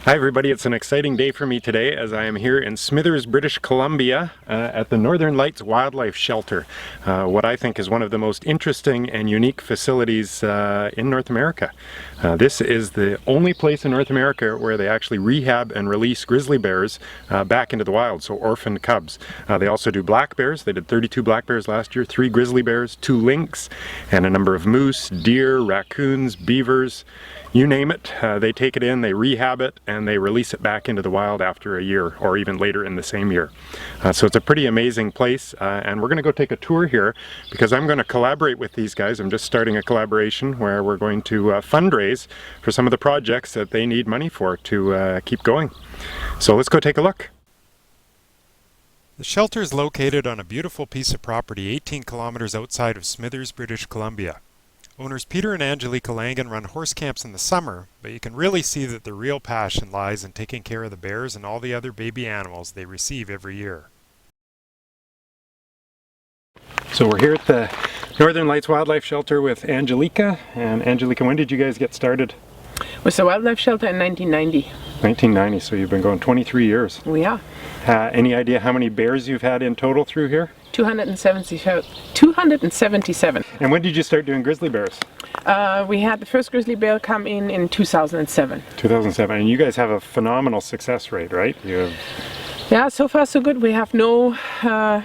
Hi everybody, it's an exciting day for me today as I am here in Smithers, British Columbia at the Northern Lights Wildlife Shelter, what I think is one of the most interesting and unique facilities in North America. This is the only place in North America where they actually rehab and release grizzly bears back into the wild, so orphaned cubs. They also do black bears. They did 32 black bears last year, 3 grizzly bears, 2 lynx, and a number of moose, deer, raccoons, beavers. You name it, they take it in, they rehab it, and they release it back into the wild after a year or even later in the same year. So it's a pretty amazing place, and we're going to go take a tour here because I'm going to collaborate with these guys. I'm just starting a collaboration where we're going to fundraise for some of the projects that they need money for to keep going. So let's go take a look. The shelter is located on a beautiful piece of property 18 kilometers outside of Smithers, British Columbia. Owners Peter and Angelica Langan run horse camps in the summer, but you can really see that their real passion lies in taking care of the bears and all the other baby animals they receive every year. So we're here at the Northern Lights Wildlife Shelter with Angelica. And Angelica, when did you guys get started? With the wildlife shelter in 1990. 1990, so you've been going 23 years. We are. Any idea how many bears you've had in total through here? 277. And when did you start doing grizzly bears? We had the first grizzly bear come in 2007. 2007, and you guys have a phenomenal success rate, right? Yeah, so far so good. We have no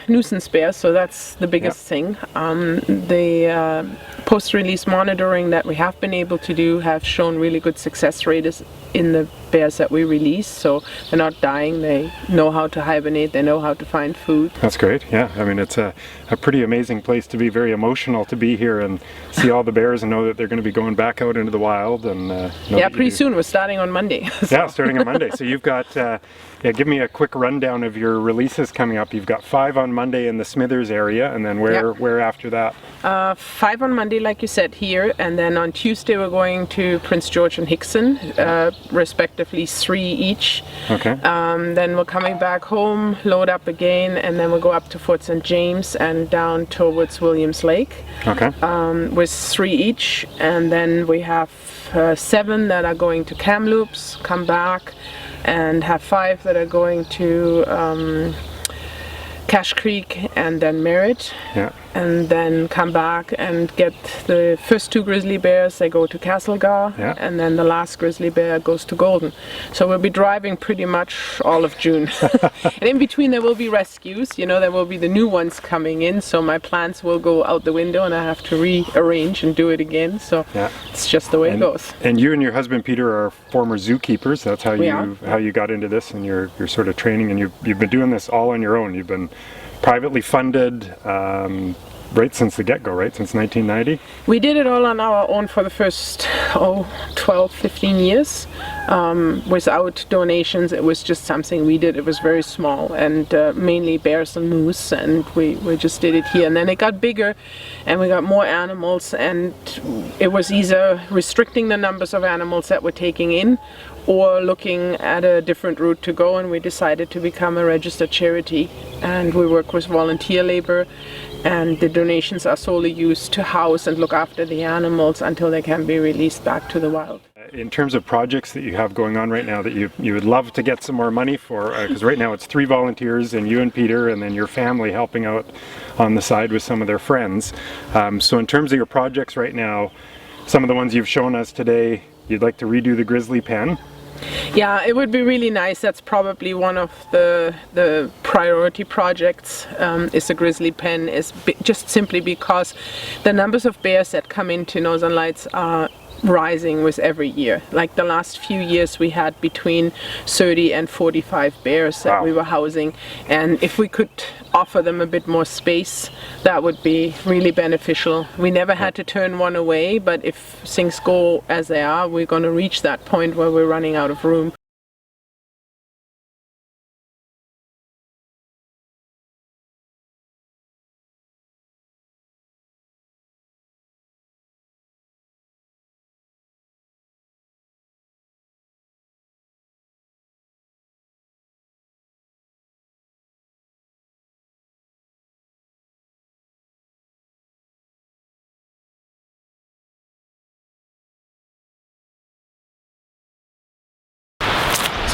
nuisance bears, so that's the biggest thing. The post-release monitoring that we have been able to do have shown really good success rates in the bears that we release, so they're not dying, they know how to hibernate, they know how to find food. That's great, yeah. I mean, it's a pretty amazing place to be, very emotional to be here and see all the bears and know that they're going to be going back out into the wild. And yeah, pretty soon. We're starting on Monday. So. Yeah, starting on Monday. So you've got, give me a quick rundown of your releases coming up. You've got 5 on Monday in the Smithers area, and then where after that? 5 on Monday, like you said, here, and then on Tuesday we're going to Prince George and Hickson, respectively 3 each. Okay. Then we're coming back home, load up again, and then we'll go up to Fort St. James and down towards Williams Lake. Okay. With 3 each, and then we have 7 that are going to Kamloops, come back, and have 5 that are going to Cache Creek and then Merritt. Yeah. And then come back and get the first 2 grizzly bears, they go to Castlegar, and then the last grizzly bear goes to Golden. So we'll be driving pretty much all of June. And in between there will be rescues, there will be the new ones coming in, so my plans will go out the window and I have to rearrange and do it again, so it's just the way it goes. And you and your husband Peter are former zookeepers. That's how you got into this, and your sort of training, and you've been doing this all on your own. You've been privately funded right since the get-go, right? Since 1990? We did it all on our own for the first 12, 15 years. Without donations, it was just something we did. It was very small, and mainly bears and moose, and we just did it here. And then it got bigger, and we got more animals, and it was either restricting the numbers of animals that we're taking in, or looking at a different route to go, and we decided to become a registered charity, and we work with volunteer labor, and the donations are solely used to house and look after the animals until they can be released back to the wild. In terms of projects that you have going on right now that you would love to get some more money for, because right now it's 3 volunteers and you and Peter and then your family helping out on the side with some of their friends. So in terms of your projects right now, some of the ones you've shown us today, you'd like to redo the Grizzly Pen. Yeah, it would be really nice. That's probably one of the priority projects, is the Grizzly Pen, just simply because the numbers of bears that come into Northern Lights are rising with every year. Like the last few years we had between 30 and 45 bears that we were housing, and if we could offer them a bit more space, that would be really beneficial. We never had to turn one away, but if things go as they are, we're going to reach that point where we're running out of room.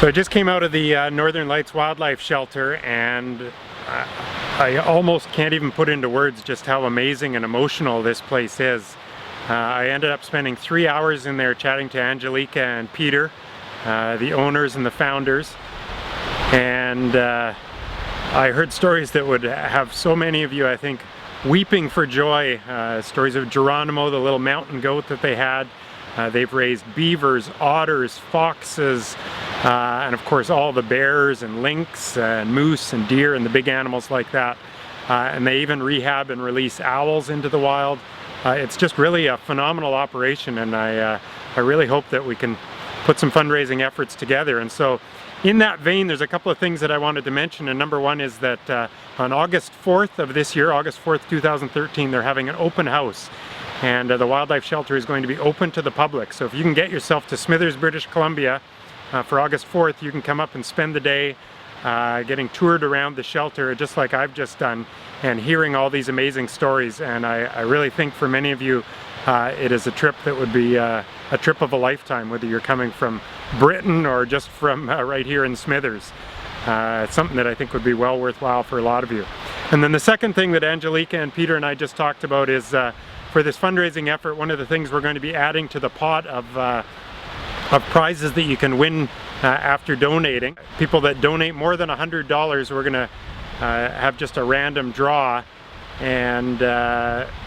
So I just came out of the Northern Lights Wildlife Shelter, and I almost can't even put into words just how amazing and emotional this place is. I ended up spending 3 hours in there chatting to Angelica and Peter, the owners and the founders, and I heard stories that would have so many of you, I think, weeping for joy. Stories of Geronimo, the little mountain goat that they had. They've raised beavers, otters, foxes, and of course all the bears and lynx and moose and deer and the big animals like that. And they even rehab and release owls into the wild. It's just really a phenomenal operation, and I really hope that we can put some fundraising efforts together. And so in that vein, there's a couple of things that I wanted to mention, and number one is that on August 4th of this year, August 4th, 2013, they're having an open house. And the wildlife shelter is going to be open to the public. So if you can get yourself to Smithers, British Columbia for August 4th, you can come up and spend the day getting toured around the shelter, just like I've just done, and hearing all these amazing stories. And I really think for many of you, it is a trip that would be a trip of a lifetime, whether you're coming from Britain or just from right here in Smithers. It's something that I think would be well worthwhile for a lot of you. And then the second thing that Angelica and Peter and I just talked about is for this fundraising effort, one of the things we're going to be adding to the pot of prizes that you can win after donating. People that donate more than $100, we're going to have just a random draw, and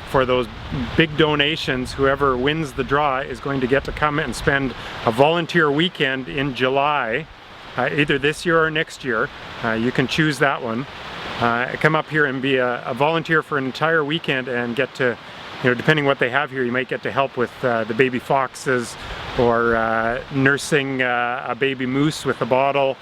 for those big donations, whoever wins the draw is going to get to come and spend a volunteer weekend in July, either this year or next year. You can choose that one. Come up here and be a volunteer for an entire weekend and get to, you know, depending what they have here, you might get to help with the baby foxes, or nursing a baby moose with a bottle,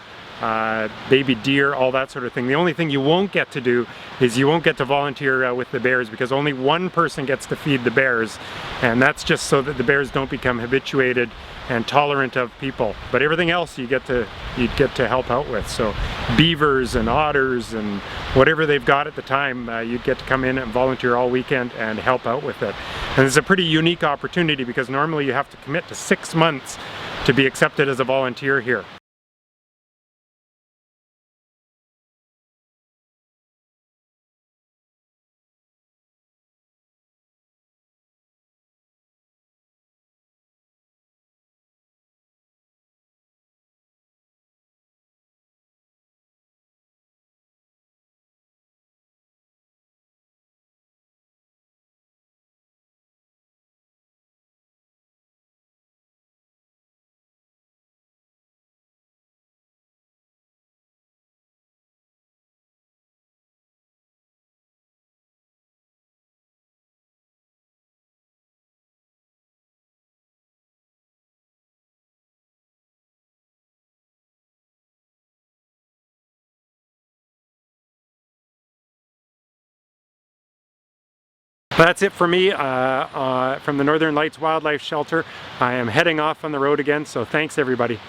baby deer, all that sort of thing. The only thing you won't get to do is you won't get to volunteer with the bears, because only one person gets to feed the bears, and that's just so that the bears don't become habituated and tolerant of people. But everything else you'd get to help out with. So beavers and otters and whatever they've got at the time, you'd get to come in and volunteer all weekend and help out with it. And it's a pretty unique opportunity, because normally you have to commit to 6 months to be accepted as a volunteer here. That's it for me from the Northern Lights Wildlife Shelter. I am heading off on the road again, so thanks everybody.